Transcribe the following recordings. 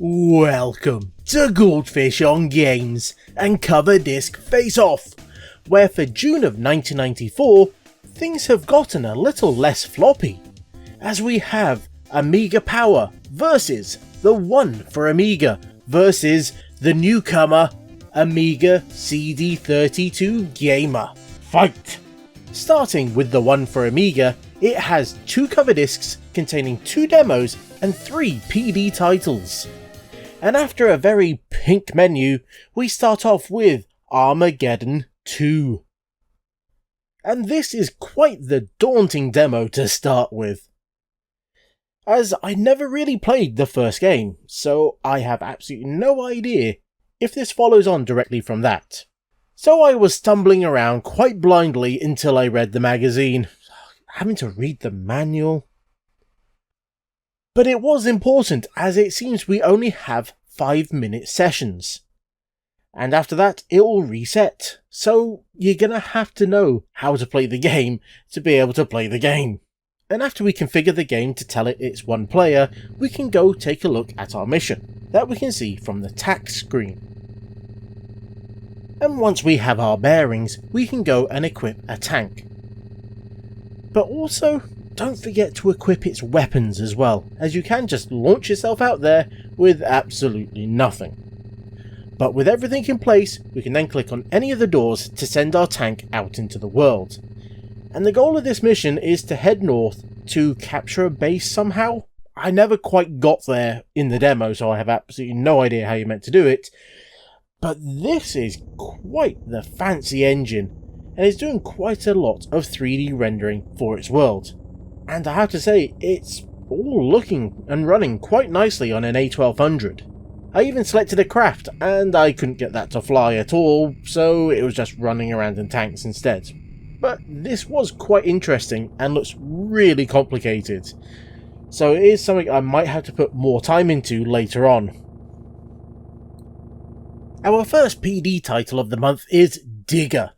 Welcome to Goldfish on Games and Cover Disc Face Off, where for June of 1994, things have gotten a little less floppy, as we have Amiga Power versus the One For Amiga versus the newcomer Amiga CD32 Gamer. Fight! Starting with the One For Amiga, it has 2 cover discs containing 2 demos and 3 PD titles. And after a very pink menu, we start off with Armageddon 2. And this is quite the daunting demo to start with, as I never really played the first game, so I have absolutely no idea if this follows on directly from that. So I was stumbling around quite blindly until I read the magazine, having to read the manual. But it was important, as it seems we only have 5-minute sessions. And after that, it will reset, so you're gonna have to know how to play the game to be able to play the game. And after we configure the game to tell it it's one player, we can go take a look at our mission, that we can see from the tack screen. And once we have our bearings, we can go and equip a tank. But also, don't forget to equip its weapons as well, as you can just launch yourself out there with absolutely nothing. But with everything in place, we can then click on any of the doors to send our tank out into the world. And the goal of this mission is to head north to capture a base somehow. I never quite got there in the demo, so I have absolutely no idea how you're meant to do it. But this is quite the fancy engine, and it's doing quite a lot of 3D rendering for its world. And I have to say, it's all looking and running quite nicely on an A1200. I even selected a craft, and I couldn't get that to fly at all, so it was just running around in tanks instead. But this was quite interesting and looks really complicated, so it is something I might have to put more time into later on. Our first PD title of the month is Digger,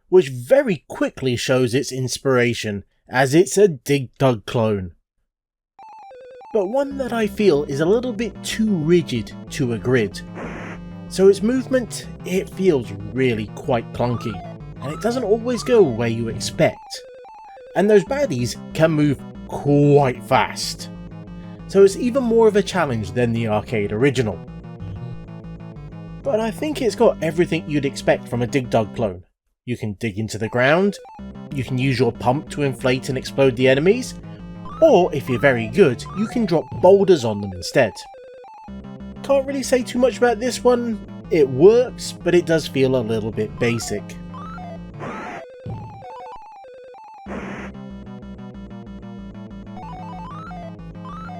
which very quickly shows its inspiration, as it's a Dig Dug clone. But one that I feel is a little bit too rigid to a grid. So its movement, it feels really quite clunky, and it doesn't always go where you expect. And those baddies can move quite fast, so it's even more of a challenge than the arcade original. But I think it's got everything you'd expect from a Dig Dug clone. You can dig into the ground, you can use your pump to inflate and explode the enemies, or if you're very good, you can drop boulders on them instead. Can't really say too much about this one. It works, but it does feel a little bit basic.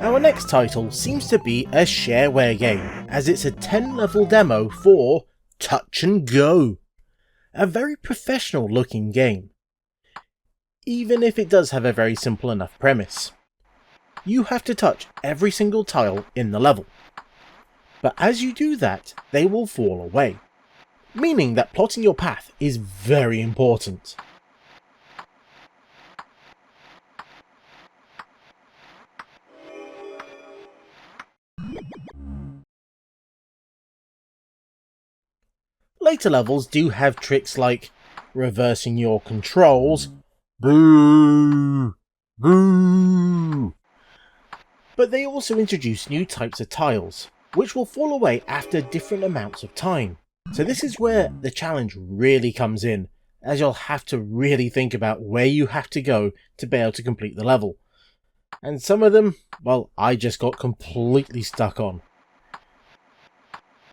Our next title seems to be a shareware game, as it's a 10-level demo for Touch and Go. A very professional looking game, even if it does have a very simple enough premise. You have to touch every single tile in the level, but as you do that, they will fall away, meaning that plotting your path is very important. Later levels do have tricks like reversing your controls, boo, boo. But they also introduce new types of tiles, which will fall away after different amounts of time. So this is where the challenge really comes in, as you'll have to really think about where you have to go to be able to complete the level. And some of them, well, I just got completely stuck on.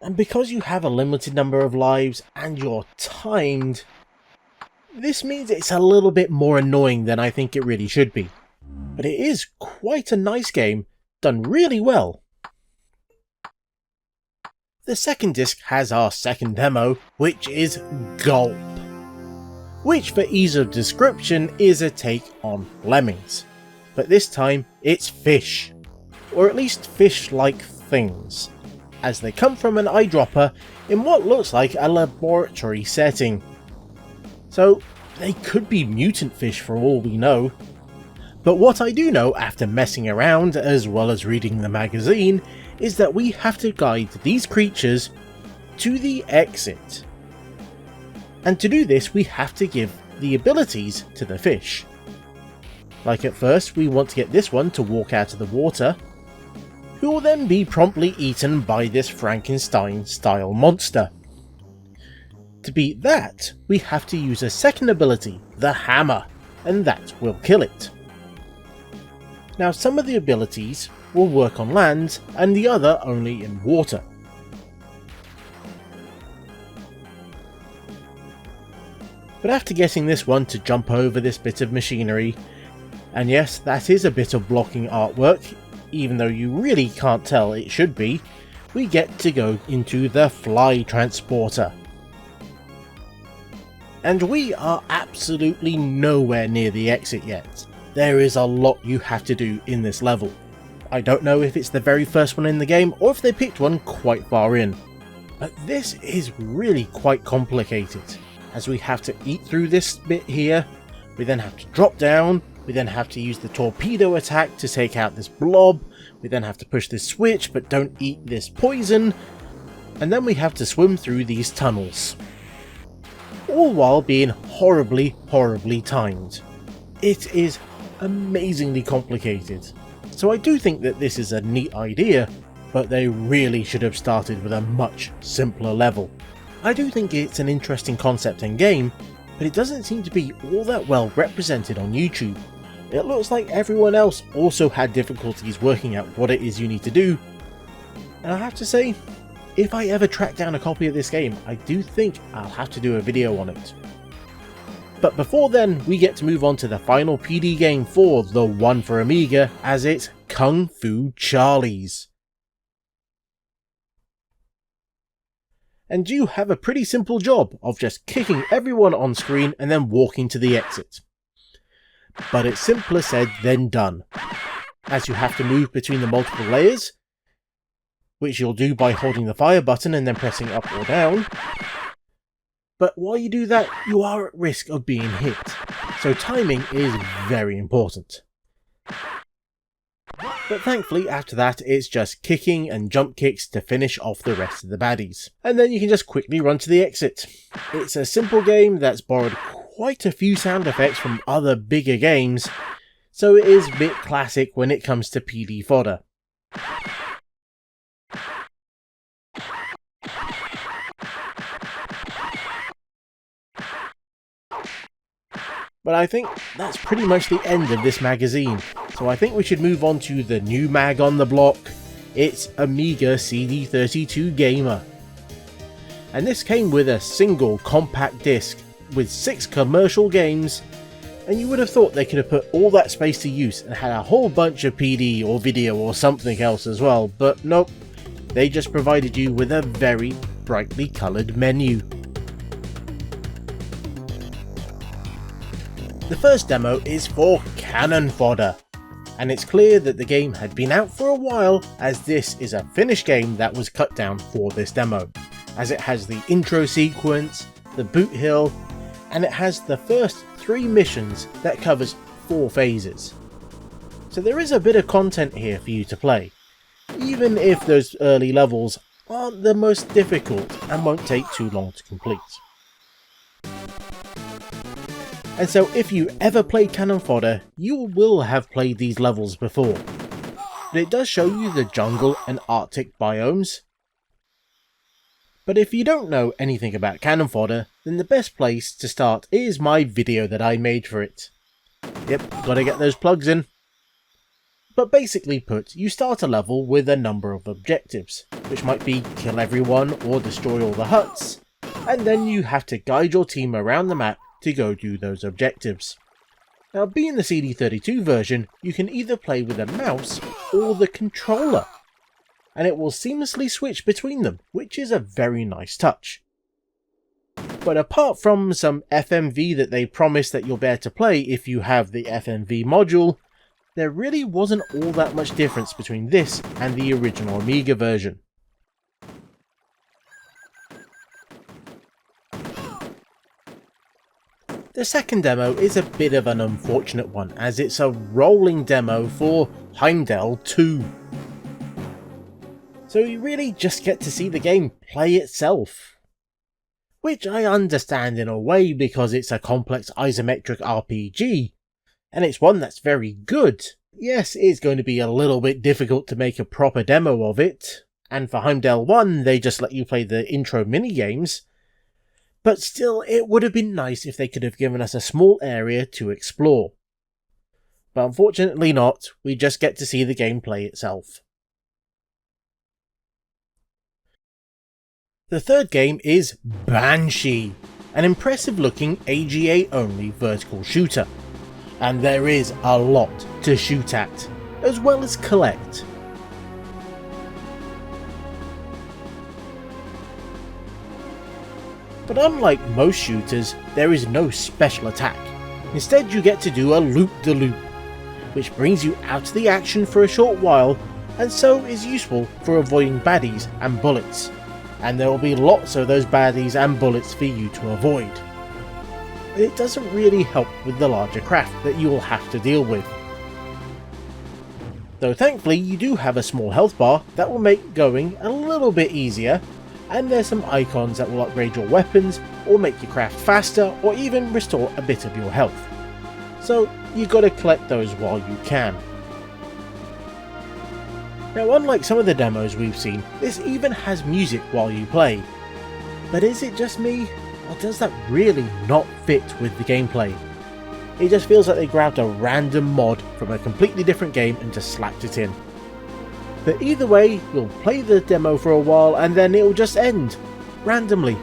And because you have a limited number of lives and you're timed, this means it's a little bit more annoying than I think it really should be. But it is quite a nice game, done really well. The second disc has our second demo, which is Gulp, which for ease of description is a take on Lemmings. But this time it's fish, or at least fish-like things, as they come from an eyedropper in what looks like a laboratory setting. So they could be mutant fish for all we know, But what I do know after messing around as well as reading the magazine is that we have to guide these creatures to the exit. And to do this we have to give the abilities to the fish. Like at first we want to get this one to walk out of the water, who will then be promptly eaten by this Frankenstein style monster. To beat that, we have to use a second ability, the hammer, and that will kill it. Now some of the abilities will work on land and the other only in water. But after getting this one to jump over this bit of machinery, and yes, that is a bit of blocking artwork, even though you really can't tell it should be, we get to go into the fly transporter. And we are absolutely nowhere near the exit yet. There is a lot you have to do in this level. I don't know if it's the very first one in the game or if they picked one quite far in. But this is really quite complicated, as we have to eat through this bit here, we then have to drop down, we then have to use the torpedo attack to take out this blob, we then have to push this switch but don't eat this poison, and then we have to swim through these tunnels. All while being horribly timed. It is amazingly complicated. So I do think that this is a neat idea, but they really should have started with a much simpler level. I do think it's an interesting concept and game, but it doesn't seem to be all that well represented on YouTube. It looks like everyone else also had difficulties working out what it is you need to do, and I have to say, if I ever track down a copy of this game, I do think I'll have to do a video on it. But before then, we get to move on to the final PD game for the One For Amiga, as it's Kung Fu Charlie's. And you have a pretty simple job of just kicking everyone on screen and then walking to the exit. But it's simpler said than done, as you have to move between the multiple layers, which you'll do by holding the fire button and then pressing up or down. But while you do that, you are at risk of being hit, so timing is very important. But thankfully after that it's just kicking and jump kicks to finish off the rest of the baddies. And then you can just quickly run to the exit. It's a simple game that's borrowed quite a few sound effects from other bigger games, so it is a bit classic when it comes to PD fodder. But I think that's pretty much the end of this magazine, so I think we should move on to the new mag on the block. It's Amiga CD32 Gamer. And this came with a single compact disc with 6 commercial games, and you would have thought they could have put all that space to use and had a whole bunch of PD or video or something else as well, but nope, they just provided you with a very brightly coloured menu. The first demo is for Cannon Fodder, and it's clear that the game had been out for a while, as this is a finished game that was cut down for this demo, as it has the intro sequence, the boot hill, and it has the first 3 missions that covers 4 phases. So there is a bit of content here for you to play, even if those early levels aren't the most difficult and won't take too long to complete. And so if you ever played Cannon Fodder, you will have played these levels before. But it does show you the jungle and Arctic biomes. But if you don't know anything about Cannon Fodder, then the best place to start is my video that I made for it. Yep, gotta get those plugs in. But basically put, you start a level with a number of objectives, which might be kill everyone or destroy all the huts, and then you have to guide your team around the map to go do those objectives. Now, being the CD32 version, you can either play with a mouse or the controller, and it will seamlessly switch between them, which is a very nice touch. But apart from some FMV that they promise that you'll be able to play if you have the FMV module, there really wasn't all that much difference between this and the original Amiga version. The second demo is a bit of an unfortunate one, as it's a rolling demo for Heimdall 2. So you really just get to see the game play itself. Which I understand in a way because it's a complex isometric RPG, and it's one that's very good. Yes, it's going to be a little bit difficult to make a proper demo of it, and for Heimdall 1 they just let you play the intro minigames, but still it would have been nice if they could have given us a small area to explore. But unfortunately not, we just get to see the gameplay itself. The third game is Banshee, an impressive looking AGA only vertical shooter. And there is a lot to shoot at, as well as collect. But unlike most shooters, there is no special attack. Instead you get to do a loop-de-loop, which brings you out of the action for a short while, and so is useful for avoiding baddies and bullets. And there will be lots of those baddies and bullets for you to avoid. But it doesn't really help with the larger craft that you will have to deal with. Though thankfully you do have a small health bar that will make going a little bit easier, and there's some icons that will upgrade your weapons or make your craft faster or even restore a bit of your health. So you gotta collect those while you can. Now unlike some of the demos we've seen, this even has music while you play. But is it just me, or does that really not fit with the gameplay? It just feels like they grabbed a random mod from a completely different game and just slapped it in. But either way, you'll play the demo for a while and then it'll just end, randomly.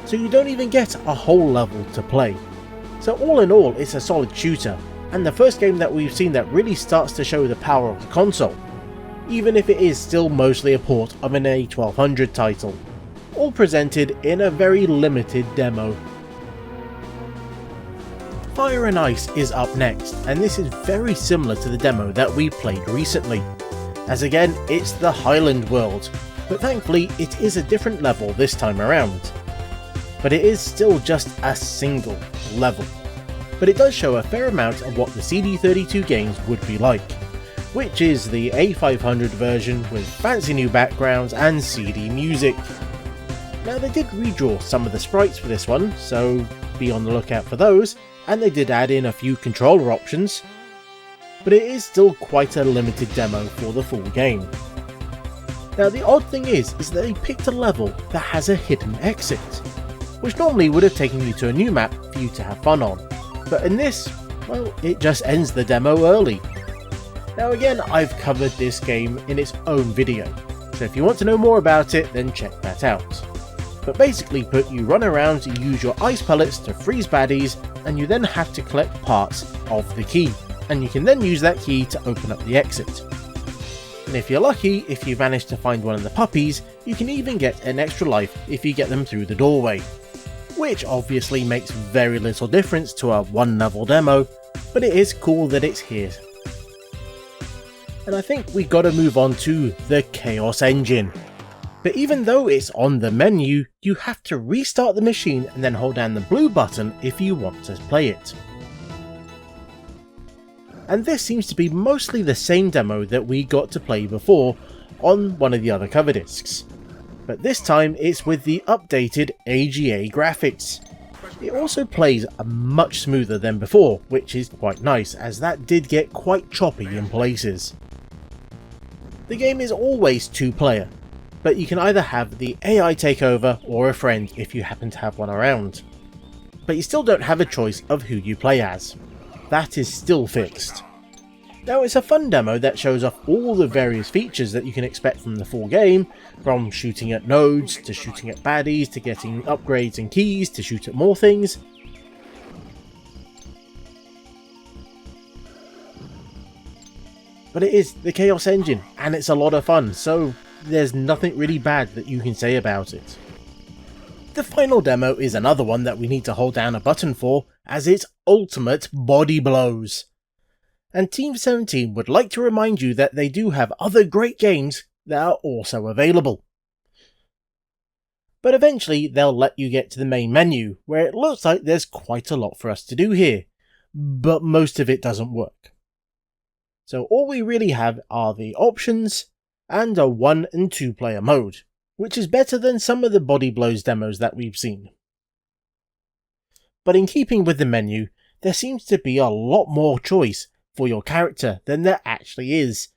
So you don't even get a whole level to play. So all in all, it's a solid shooter, and the first game that we've seen that really starts to show the power of the console, even if it is still mostly a port of an A1200 title, all presented in a very limited demo. Fire and Ice is up next, and this is very similar to the demo that we played recently, as again it's the Highland world, but thankfully it is a different level this time around. But it is still just a single level, but it does show a fair amount of what the CD32 games would be like, which is the A500 version with fancy new backgrounds and CD music. Now they did redraw some of the sprites for this one, so be on the lookout for those, and they did add in a few controller options, but it is still quite a limited demo for the full game. Now the odd thing is that they picked a level that has a hidden exit, which normally would have taken you to a new map for you to have fun on, but in this, well, it just ends the demo early. Now again, I've covered this game in its own video, so if you want to know more about it, then check that out. But basically put, you run around to use your ice pellets to freeze baddies, and you then have to collect parts of the key, and you can then use that key to open up the exit. And if you're lucky, if you manage to find one of the puppies, you can even get an extra life if you get them through the doorway. Which obviously makes very little difference to a one level demo, but it is cool that it's here. And I think we gotta move on to the Chaos Engine. But even though it's on the menu, you have to restart the machine and then hold down the blue button if you want to play it. And this seems to be mostly the same demo that we got to play before on one of the other cover discs. But this time it's with the updated AGA graphics. It also plays much smoother than before, which is quite nice, as that did get quite choppy in places. The game is always two-player, but you can either have the AI take over or a friend if you happen to have one around. But you still don't have a choice of who you play as. That is still fixed. Now it's a fun demo that shows off all the various features that you can expect from the full game, from shooting at nodes, to shooting at baddies, to getting upgrades and keys, to shoot at more things. But it is the Chaos Engine, and it's a lot of fun, so there's nothing really bad that you can say about it. The final demo is another one that we need to hold down a button for, as it's ultimate body blows. And Team 17 would like to remind you that they do have other great games that are also available. But eventually they'll let you get to the main menu, where it looks like there's quite a lot for us to do here, but most of it doesn't work. So all we really have are the options and a 1 and 2 player mode, which is better than some of the Body Blows demos that we've seen. But in keeping with the menu, there seems to be a lot more choice for your character than there actually is,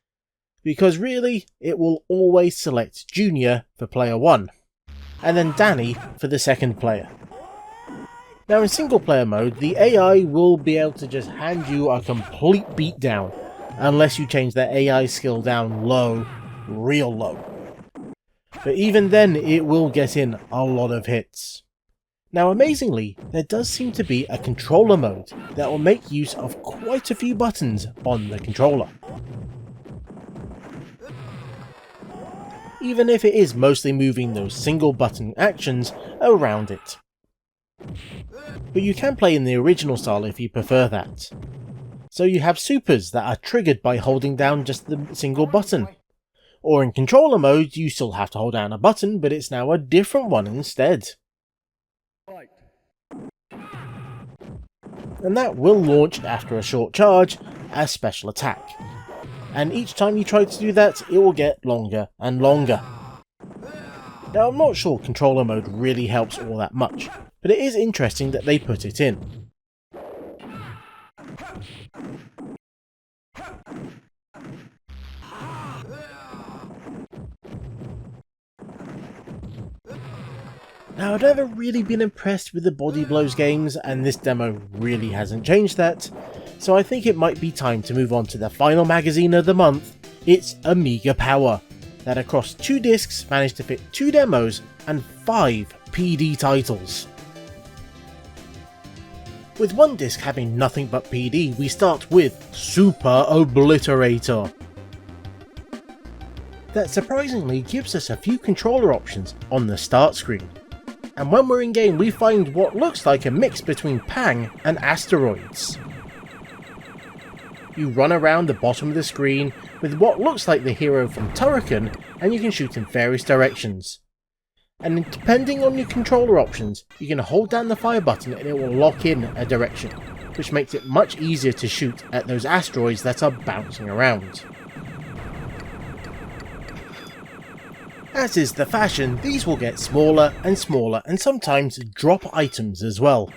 because really it will always select Junior for player 1, and then Danny for the second player. Now in single player mode, the AI will be able to just hand you a complete beatdown, unless you change their AI skill down low, real low. But even then it will get in a lot of hits. Now amazingly, there does seem to be a controller mode that will make use of quite a few buttons on the controller. Even if it is mostly moving those single button actions around it. But you can play in the original style if you prefer that. So you have supers that are triggered by holding down just the single button. Or in controller mode, you still have to hold down a button, but it's now a different one instead. And that will launch after a short charge as special attack. And each time you try to do that, it will get longer and longer. Now I'm not sure controller mode really helps all that much, but it is interesting that they put it in. Now I've never really been impressed with the Body Blows games, and this demo really hasn't changed that, so I think it might be time to move on to the final magazine of the month. It's Amiga Power, that across 2 discs managed to fit 2 demos and 5 PD titles. With one disc having nothing but PD, we start with Super Obliterator. That surprisingly gives us a few controller options on the start screen. And when we're in game we find what looks like a mix between Pang and Asteroids. You run around the bottom of the screen with what looks like the hero from Turrican, and you can shoot in various directions. And depending on your controller options, you can hold down the fire button and it will lock in a direction, which makes it much easier to shoot at those asteroids that are bouncing around. As is the fashion, these will get smaller and smaller and sometimes drop items as well,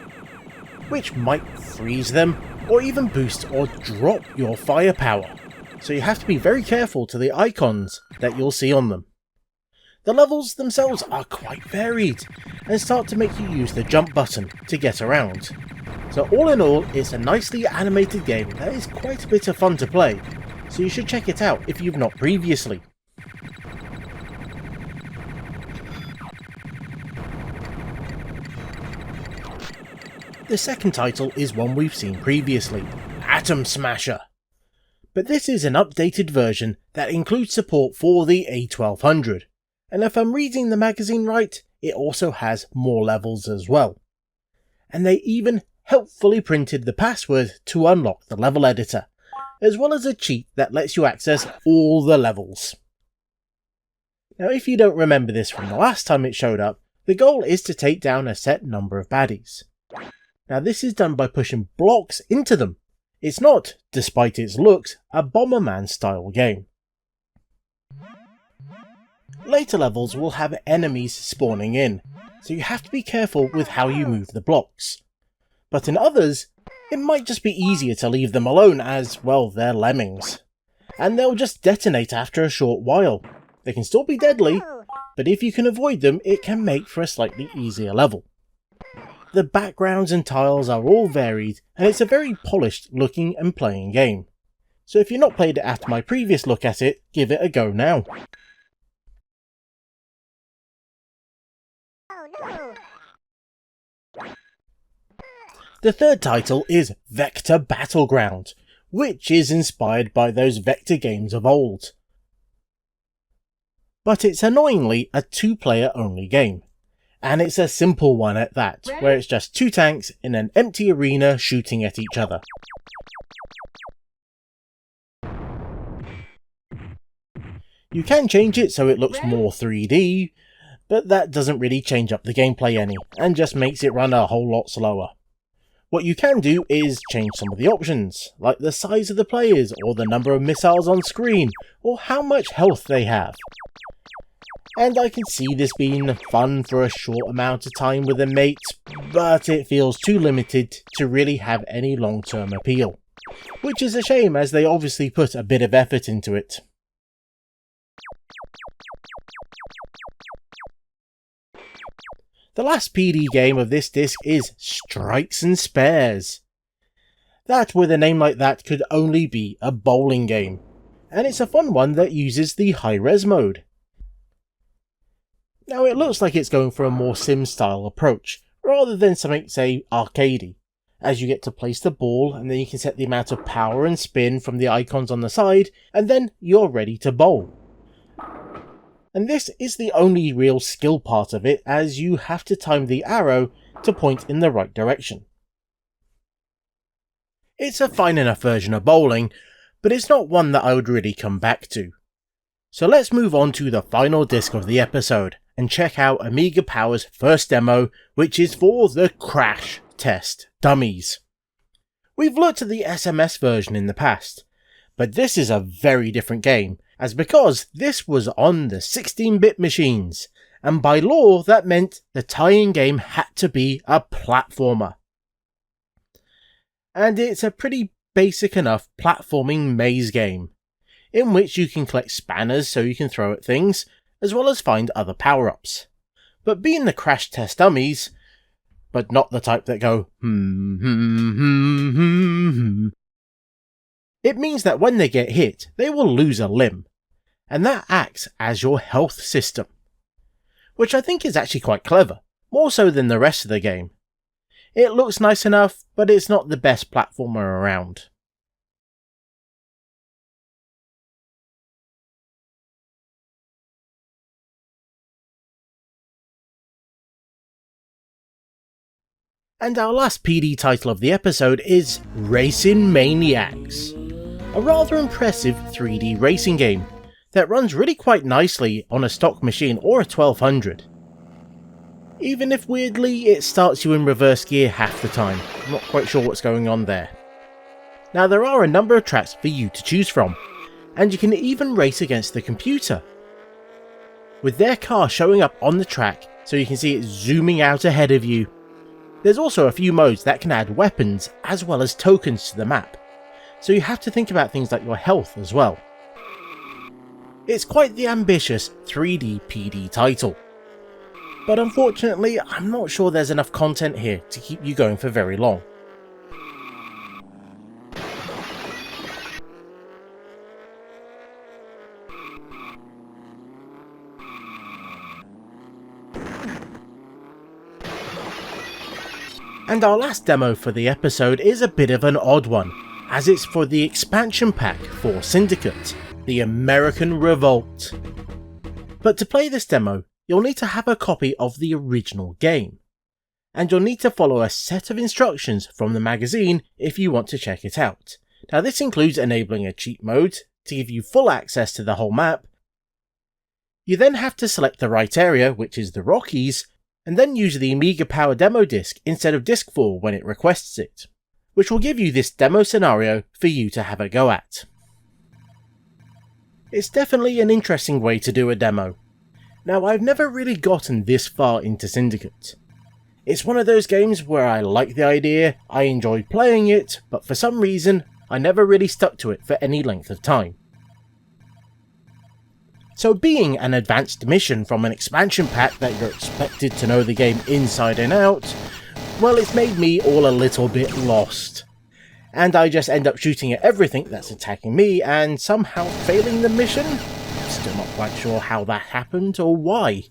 which might freeze them or even boost or drop your firepower, so you have to be very careful to the icons that you'll see on them. The levels themselves are quite varied and start to make you use the jump button to get around. So all in all, it's a nicely animated game that is quite a bit of fun to play, so you should check it out if you've not previously. The second title is one we've seen previously, Atom Smasher. But this is an updated version that includes support for the A1200, and if I'm reading the magazine right, it also has more levels as well. And they even helpfully printed the password to unlock the level editor, as well as a cheat that lets you access all the levels. Now if you don't remember this from the last time it showed up, the goal is to take down a set number of baddies. Now this is done by pushing blocks into them. It's not, despite its looks, a Bomberman style game. Later levels will have enemies spawning in, so you have to be careful with how you move the blocks. But in others, it might just be easier to leave them alone as, well, they're lemmings. And they'll just detonate after a short while. They can still be deadly, but if you can avoid them, it can make for a slightly easier level. The backgrounds and tiles are all varied, and it's a very polished looking and playing game. So if you've not played it after my previous look at it, give it a go now. The third title is Vector Battleground, which is inspired by those Vector games of old. But it's annoyingly a 2-player only game. And it's a simple one at that, where it's just 2 tanks in an empty arena shooting at each other. You can change it so it looks more 3D, but that doesn't really change up the gameplay any, and just makes it run a whole lot slower. What you can do is change some of the options, like the size of the players, or the number of missiles on screen, or how much health they have. And I can see this being fun for a short amount of time with a mate, but it feels too limited to really have any long-term appeal. Which is a shame, as they obviously put a bit of effort into it. The last PD game of this disc is Strikes and Spares. That with a name like that could only be a bowling game, and it's a fun one that uses the high-res mode. Now it looks like it's going for a more sim-style approach, rather than something, say, arcadey, as you get to place the ball and then you can set the amount of power and spin from the icons on the side, and then you're ready to bowl. And this is the only real skill part of it, as you have to time the arrow to point in the right direction. It's a fine enough version of bowling, but it's not one that I would really come back to. So let's move on to the final disc of the episode, and check out Amiga Power's first demo, which is for the Crash Test Dummies. We've looked at the SMS version in the past, but this is a very different game, as because this was on the 16-bit machines, and by law that meant the tie-in game had to be a platformer. And it's a pretty basic enough platforming maze game, in which you can collect spanners so you can throw at things, as well as find other power-ups. But being the Crash Test Dummies, but not the type that go it means that when they get hit, they will lose a limb, and that acts as your health system. Which I think is actually quite clever, more so than the rest of the game. It looks nice enough, but it's not the best platformer around. And our last PD title of the episode is Racing Maniacs, a rather impressive 3D racing game that runs really quite nicely on a stock machine or a 1200. Even if weirdly it starts you in reverse gear half the time, I'm not quite sure what's going on there. Now there are a number of tracks for you to choose from, and you can even race against the computer, with their car showing up on the track so you can see it zooming out ahead of you. There's also a few modes that can add weapons as well as tokens to the map, so you have to think about things like your health as well. It's quite the ambitious 3D PD title, but unfortunately I'm not sure there's enough content here to keep you going for very long. And our last demo for the episode is a bit of an odd one, as it's for the expansion pack for Syndicate, the American Revolt. But to play this demo, you'll need to have a copy of the original game, and you'll need to follow a set of instructions from the magazine if you want to check it out. Now this includes enabling a cheat mode to give you full access to the whole map. You then have to select the right area, which is the Rockies, and then use the Amiga Power demo disc instead of disc 4 when it requests it, which will give you this demo scenario for you to have a go at. It's definitely an interesting way to do a demo. Now I've never really gotten this far into Syndicate. It's one of those games where I like the idea, I enjoyed playing it, but for some reason I never really stuck to it for any length of time. So being an advanced mission from an expansion pack that you're expected to know the game inside and out, well, it's made me all a little bit lost. And I just end up shooting at everything that's attacking me and somehow failing the mission? Still not quite sure how that happened or why.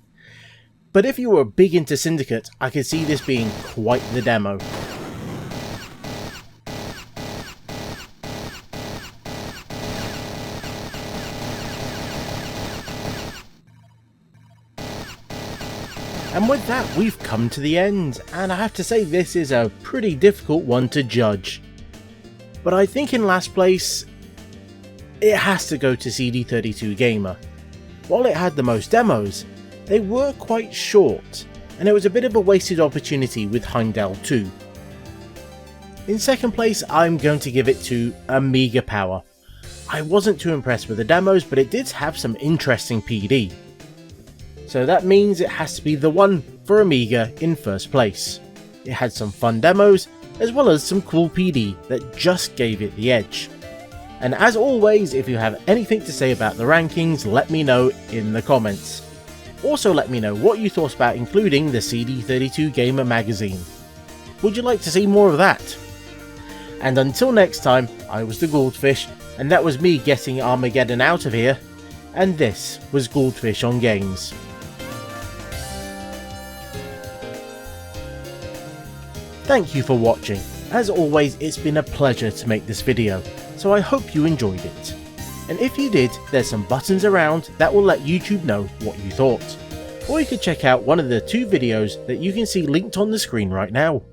But if you were big into Syndicate, I could see this being quite the demo. And with that, we've come to the end, and I have to say this is a pretty difficult one to judge. But I think in last place, it has to go to CD32 Gamer. While it had the most demos, They were quite short, and it was a bit of a wasted opportunity with Heimdall 2. In second place, I'm going to give it to Amiga Power. I wasn't too impressed with the demos, but it did have some interesting PD. So that means it has to be the One For Amiga in first place. It had some fun demos, as well as some cool PD that just gave it the edge. And as always, if you have anything to say about the rankings, let me know in the comments. Also let me know what you thought about including the CD32 Gamer magazine. Would you like to see more of that? And until next time, I was the Goldfish, and that was me getting Armageddon out of here, and this was Goldfish on Games. Thank you for watching. As always, it's been a pleasure to make this video, so I hope you enjoyed it. And if you did, there's some buttons around that will let YouTube know what you thought. Or you could check out one of the 2 videos that you can see linked on the screen right now.